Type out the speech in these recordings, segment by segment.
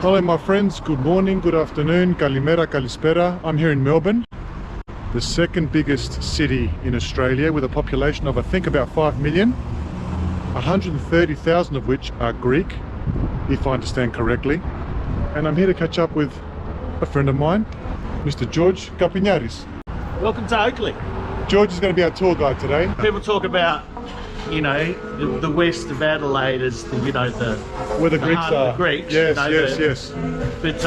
Hello my friends, good morning, good afternoon, kalimera, kalispera. I'm here in Melbourne, the second biggest city in Australia with a population of I think about 5 million, 130,000 of which are Greek, if I understand correctly. And I'm here to catch up with a friend of mine, Mr. George Kapiniaris. Welcome to Oakleigh. George is going to be our tour guide today. People talk about, you know, the west of Adelaide as the, you know, where the Greeks are. The Greeks, yes, you know, yes. But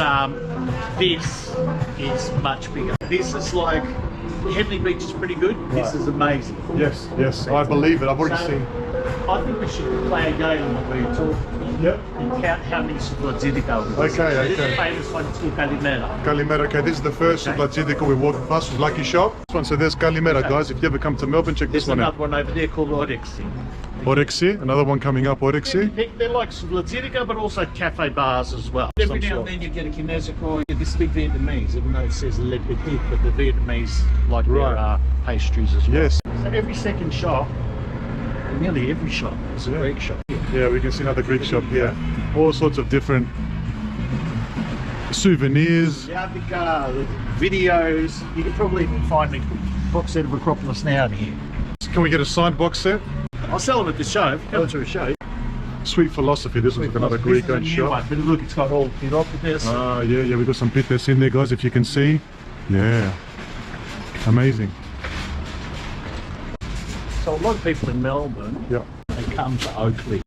this is much bigger. This is like, Henley Beach is pretty good. Right. This is amazing. Yes, I believe it. I've already seen. I think we should play a game where we talk. Yep. And count how many Sublazidica we've Okay. This is the famous one, it's called Kalimera. Kalimera, okay, this is the first Sublazidica we're walking past, Lucky Shop. This one, so there's Kalimera, guys. If you ever come to Melbourne, check this one out. There's another one over there called Oakleigh. Oakleigh, another one coming up, Oakleigh. They're like Sublazidica, but also cafe bars as well. Every now and then you get a Kinesic or you speak Vietnamese, even though it says Le Petit, but the Vietnamese like their pastries as well. Yes. So every second shop, nearly every shop, is a Greek shop. Yeah, we can see another Greek shop here. All sorts of different souvenirs. Yavika, videos. You can probably even find a box set of Acropolis Now in here. Can we get a signed box set? I'll sell them at the show. If you come to a show. Sweet Philosophy. This one's another Greek-owned shop. One, but look, it's got all Hierophants. Ah, yeah, we've got some pites in there, guys, if you can see. Yeah, amazing. So a lot of people in Melbourne, they come to Oakleigh.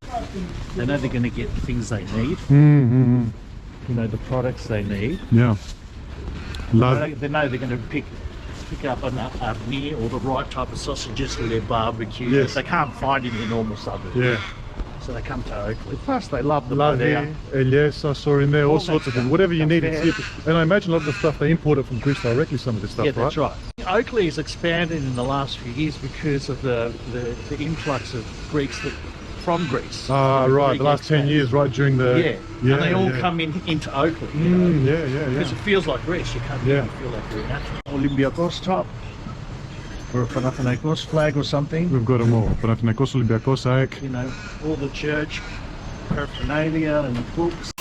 They know they're going to get the things they need. You know, the products they need. Yeah. They know they're going to pick up a meat or the right type of sausages for their barbecue. Yes. They can't find it in the normal suburbs. Yeah. So they come to Oakleigh. Plus they love the there. Elias, I saw in there, all sorts of things. Whatever you need. And I imagine a lot of the stuff they import it from Greece directly, some of this stuff, right? Yeah, that's right. Oakleigh has expanded in the last few years because of the influx of Greeks from Greece. Ah, right, the last 10 years, right, during the... Yeah, and they all come into Oakleigh. You know? Because it feels like Greece, you can't even feel like we're natural. Olympiakos top, or a Panathinaikos flag or something. We've got them all, Panathinaikos, Olympiakos, ΑΕΚ. You know, all the church paraphernalia and books.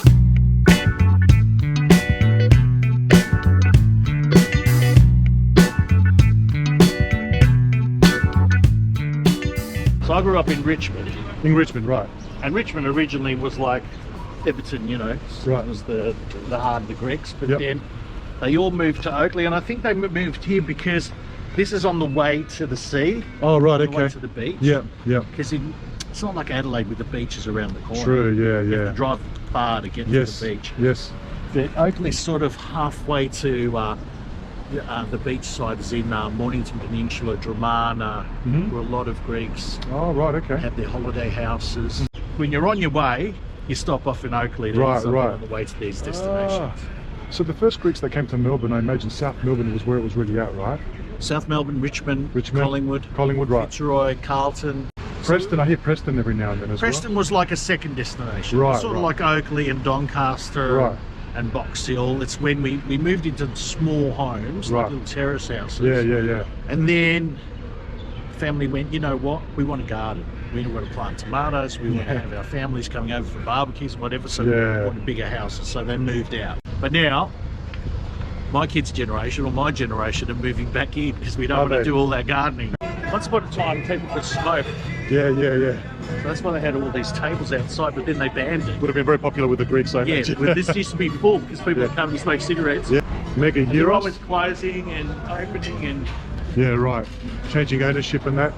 So I grew up in Richmond. In Richmond, right. And Richmond originally was like Everton, you know, it was the heart of the Greeks, but then they all moved to Oakleigh, and I think they moved here because this is on the way to the sea. Oh, right, okay. On the way to the beach. Yeah. Because it's not like Adelaide with the beaches around the corner. True, yeah. You have to drive far to get to the beach. Yes. But Oakleigh's sort of halfway to the beach side is in Mornington Peninsula, Dramana, where a lot of Greeks have their holiday houses. When you're on your way, you stop off in Oakleigh on the way to these destinations. So the first Greeks that came to Melbourne, I imagine South Melbourne was where it was really at, right? South Melbourne, Richmond, Collingwood, right. Fitzroy, Carlton. Preston, I hear Preston every now and then as Preston was like a second destination. Right, sort of like Oakleigh and Doncaster. Right. And Box Hill. It's when we moved into small homes, like little terrace houses. Yeah. And then family went, you know what, we want a garden. We want to plant tomatoes, we want to have our families coming over for barbecues, whatever, so we wanted bigger houses, so they moved out. But now, my kids' generation, or my generation, are moving back in because we don't want to do all that gardening. Once upon a time, people could smoke. Yeah. So that's why they had all these tables outside, but then they banned it. Would have been very popular with the Greeks, I imagine. Well, this used to be full because people would come and smoke cigarettes. Yeah. Mega They're always closing and opening and... Yeah, right. Changing ownership and that.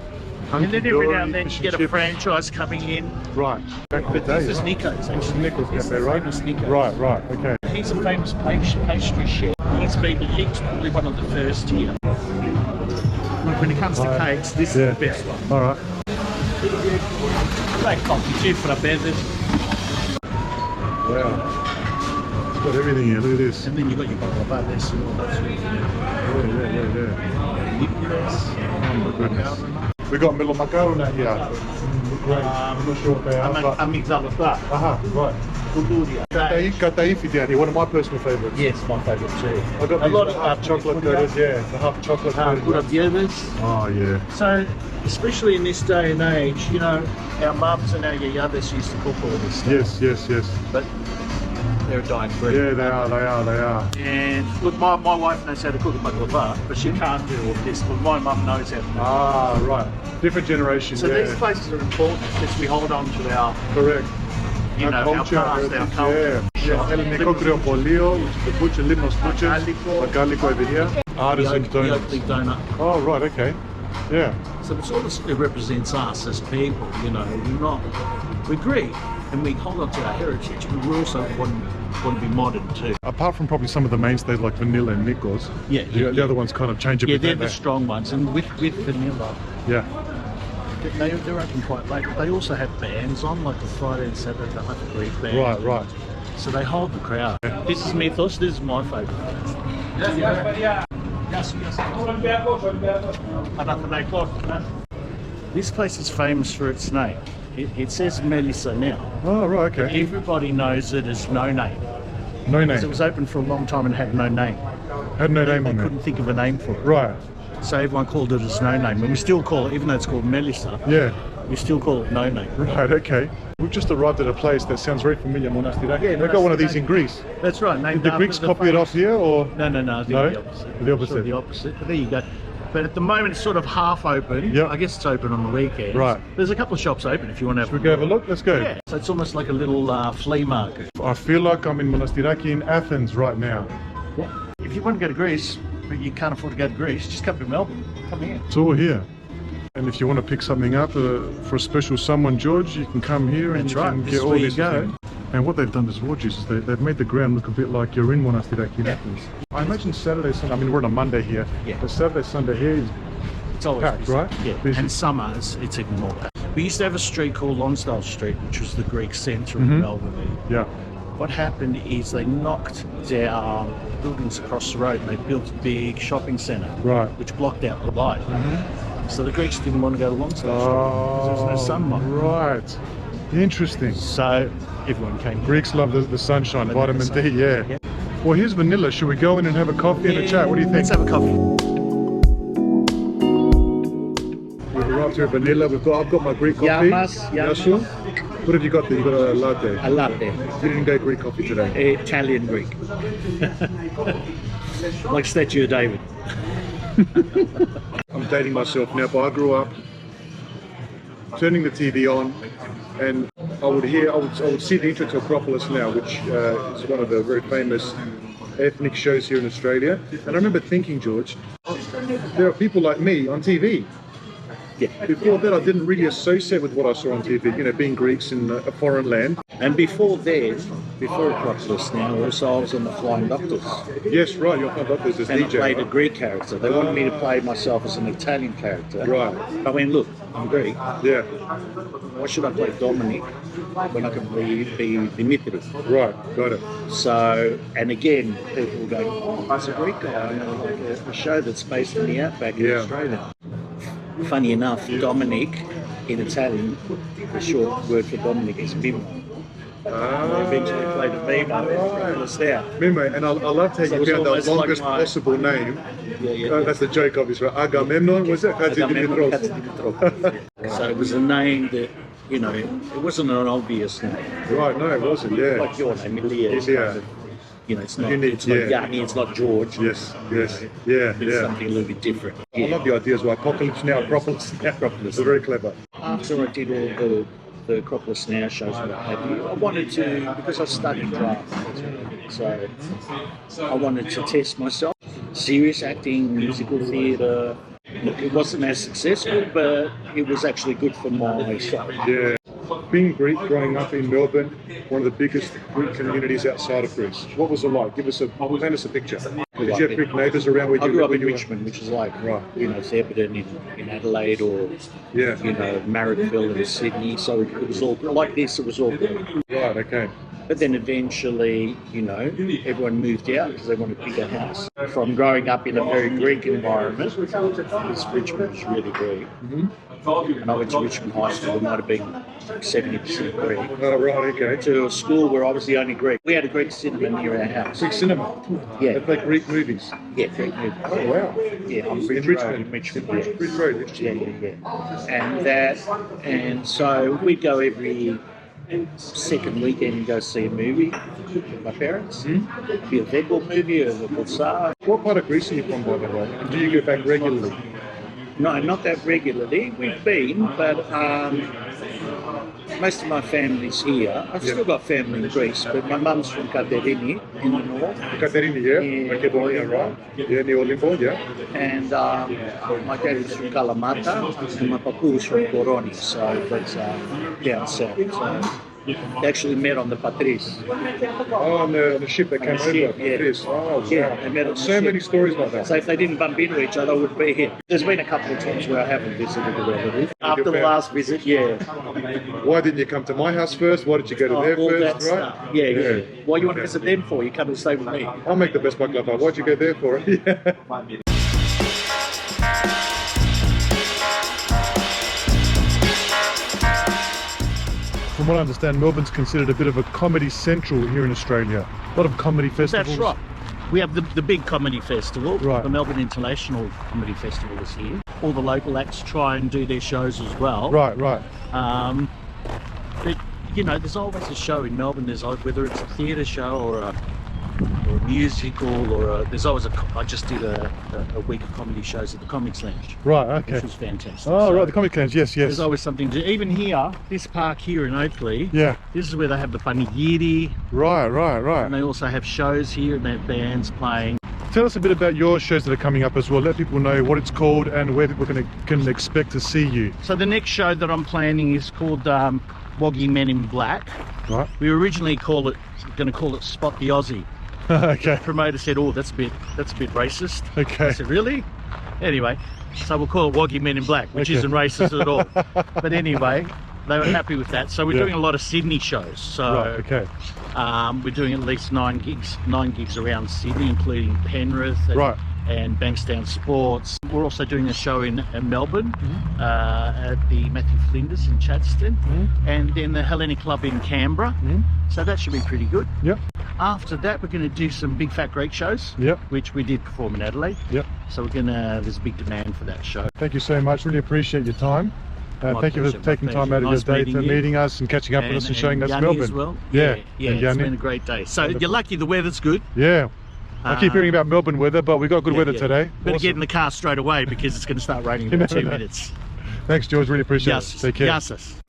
And then every now and then you get a franchise coming in. Right. Back in the day, this is Nico's. This is Nico's Cafe, right? Famous Nico's. Right, okay. He's a famous pastry chef. He's probably one of the first here. Look, when it comes to cakes, this is the best one. All right. Great coffee too for a beverage. Wow. It's got everything here, look at this. And then you've got your baklavates and all that sort of thing. Yeah. Oh my goodness. We got middle macarona here. I'm not sure what they are. Amigdala. Right. Kataif down here, one of my personal favourites. Yes, my favourite too. I got a lot of half chocolate coated, the half chocolate coated. Oh yeah. So, especially in this day and age, you know, our mums and our yayadas used to cook all this stuff. Yes. But They're a dying breed. Yeah, they are. And look, my wife knows how to cook a baklava, but she can't do all this. But my mum knows how to do it. Ah, right. Different generation. So these places are important because we hold on to our, correct. you know, our past, our culture. Ελληνικό κρεοπολείο, which is the butcher, Limnos Butchers, Bacalico over here. Artisan The donuts. Oakleigh donut. Oh, right, okay. Yeah. So it represents us as people, you know. We're Greek and we hold on to our heritage, but we also want to be modern too. Apart from probably some of the mainstays like vanilla and Nikos, Yeah, the other ones kind of change a Yeah, bit. they're don't the they? strong ones, and with vanilla, Yeah. they're open quite late. But they also have bands on, like the Friday and Saturday, they'll have a Greek band. Right. So they hold the crowd. This is Mythos, this is my favourite. This place is famous for its name. It says Melissa now. Oh, right, okay. Everybody knows it as no name. No name. Because it was open for a long time and had no name. Had no name They on couldn't it. think of a name for it. Right. So everyone called it as no name. And we still call it, even though it's called Melissa, Yeah. we still call it no name. Right, okay. We've just arrived at a place that sounds very familiar, Monastiraki. Yeah, They've got one of these Monastiraki. in Greece. That's right. Did the Greeks copy it off here, or? No, No? the opposite. The opposite. Sort of the opposite. But there you go. But at the moment it's sort of half open. Yep. I guess it's open on the weekends. Right. There's a couple of shops open if you want to have Should we go have a look? Let's go. Yeah. So it's almost like a little flea market. I feel like I'm in Monastiraki in Athens right now. If you want to go to Greece, but you can't afford to go to Greece, just come to Melbourne. Come here. It's all here. And if you want to pick something up for a special someone, George, you can come here and That's you right. can This get is all where you these go. things. And what they've done as well, Jesus, they've made the ground look a bit like you're in Monastiraki in Athens. I imagine Saturday, Sunday, I mean, we're on a Monday here, Yeah. but Saturday, Sunday here is It's always packed, busy. right? Yeah. Busy. And summers, it's even more packed. We used to have a street called Lonsdale Street, which was the Greek centre Mm-hmm. of Melbourne. Yeah. What happened is they knocked down buildings across the road and they built a big shopping centre, Right. which blocked out the light. So the Greeks didn't want to go to Lonsdale Street because there was no sunlight. Right. Interesting. So everyone came. Greeks love the sunshine, Vitamin vitamin D, C. yeah. Yeah. Well, here's vanilla. Should we go in and have a coffee and a chat? What do you think? Let's have a coffee. We've arrived here at vanilla. I've got my Greek coffee. Yamas. Yasu. What have you got there? You got a latte. A latte. You didn't go Greek coffee today. Italian Greek. Like Statue of David. I'm dating myself now, but I grew up turning the TV on, and I would see the intro to Acropolis Now, which is one of the very famous ethnic shows here in Australia. And I remember thinking, George, there are people like me on TV. Yeah. Before that, I didn't really associate with what I saw on TV, you know, being Greeks in a foreign land. And before Acropolis Now, also I was on the Flying Doctors. Yes, right, you're not doctors as And I DJ. played a right? Greek character. They wanted me to play myself as an Italian character. Right. I went, look, I'm Greek. Yeah, Why should I play Dominic when I can be Dimitri? right, got it. So, and again, people were going, oh, there's a Greek guy. You know, like a show that's based in the outback in Yeah. Australia. Funny enough, Dominic in Italian, the short word for Dominic is Mimo. I eventually played a Mimo in Acropolis Now. Mimo, and I loved how So it you was found the almost like longest my- possible name. Yeah. That's the joke, obviously. Right? Agamemnon, was it? Agamemnon Katsidimitros. Katsidimitros. So it was a name that, you know, it wasn't an obvious name. Right, no, it wasn't, yeah. Like your name, Elias. Yeah. Kind of, you know, it's not Unique, Yanni, yeah. it's not George. Yes, yes, You know, yeah, It's yeah. something a little bit different. I love the idea as well. Apocalypse Now, Acropolis Now. Acropolis. They're very clever. After I did all the Acropolis Now shows and what have you, I wanted to, because I studied drama, so I wanted to test myself. Serious acting, musical theatre. Look, it wasn't as successful, but it was actually good for my show. Yeah. Being Greek, growing up in Melbourne, one of the biggest Greek communities outside of Greece. What was it like? Paint us a picture. Did you have Greek neighbours around where you I grew up where in you were? Richmond, which is like, Right. you know, Theberton in Adelaide, or, Yeah. you know, Marrickville in Sydney. So it was all like this, it was all good. Right, okay. But then eventually, you know, everyone moved out because they wanted a bigger house. From growing up in a very Greek environment, because Richmond was really Greek, and I went to Richmond High School, it might have been 70% Greek, Oh, right, okay. to a school where I was the only Greek. We had a Greek cinema near our house. Greek cinema. Yeah. They play Greek movies. Yeah, Greek movie. Oh, wow. Yeah, on In Bridge Richmond. Road. In Richmond, Bridge Road, Richmond. yeah. And so we'd go every second weekend go see a movie with my parents. Be a Vedball movie or a Bulsar. What part of Greece are you from, by the way? And do you go back regularly? No, not that regularly. We've been, but most of my family's here. I've still got family in Greece, but my mum's from Katerini in the north. Katerini, yeah? Yeah. Macedonia, right? Yeah, near Olympia, yeah? And my dad is from Kalamata, and my papu is from Koroni, so that's down south. So they actually met on the Patris. Oh, on the ship that came over. Yeah. Chris. Oh, wow. Yeah, they met on the So ship. many stories like that. So if they didn't bump into each other, I would be here. There's been a couple of times where I haven't visited a relative. After the family. last visit, yeah. Why didn't you come to my house first? Why did you go to there All that first, right? stuff. Yeah. What you want to visit them for? You come and stay with me. I'll make the best baklava. Why'd you go there for? Yeah. From what I understand, Melbourne's considered a bit of a comedy central here in Australia. A lot of comedy festivals. That's right. We have the big comedy festival. Right. The Melbourne International Comedy Festival is here. All the local acts try and do their shows as well. Right. But, you know, there's always a show in Melbourne. There's whether it's a theatre show or a musical there's always I just did a week of comedy shows at the Comics Lounge. Right, okay. Which was fantastic. Oh, So right, the Comic Lounge, yes. There's always something to do. Even here, this park here in Oakleigh, Yeah. this is where they have the Panigiri, Right. and they also have shows here and they have bands playing. Tell us a bit about your shows that are coming up as well. Let people know what it's called and where people can expect to see you. So the next show that I'm planning is called Woggy Men in Black. Right. We were originally going to call it Spot the Aussie. Okay. The promoter said, "Oh, that's a bit racist." Okay. I said, "Really?" Anyway, so we'll call it Woggy Men in Black, which Okay. isn't racist at all. But anyway, they were happy with that. So we're Yeah. doing a lot of Sydney shows. So Right, okay. we're doing at least 9 gigs around Sydney, including Penrith Right. and Bankstown Sports. We're also doing a show in Melbourne at the Matthew Flinders in Chadstone, and then the Hellenic Club in Canberra. So that should be pretty good. Yep. After that, we're going to do some Big Fat Greek shows, Yep. which we did perform in Adelaide. Yep. So there's a big demand for that show. Thank you so much. Really appreciate your time. My Thank you for pleasure, my taking time pleasure. out of Nice your day meeting to you. meeting us and catching up with us and showing us Yanni Melbourne. as well. Yeah, and it's it's been a great day. So Wonderful. you're lucky the weather's good. Yeah. I keep hearing about Melbourne weather, but we got good weather today. Better Awesome. get in the car straight away because it's going to start raining in about 2 minutes. Thanks, George. Really appreciate Yes, it. Take care. yes.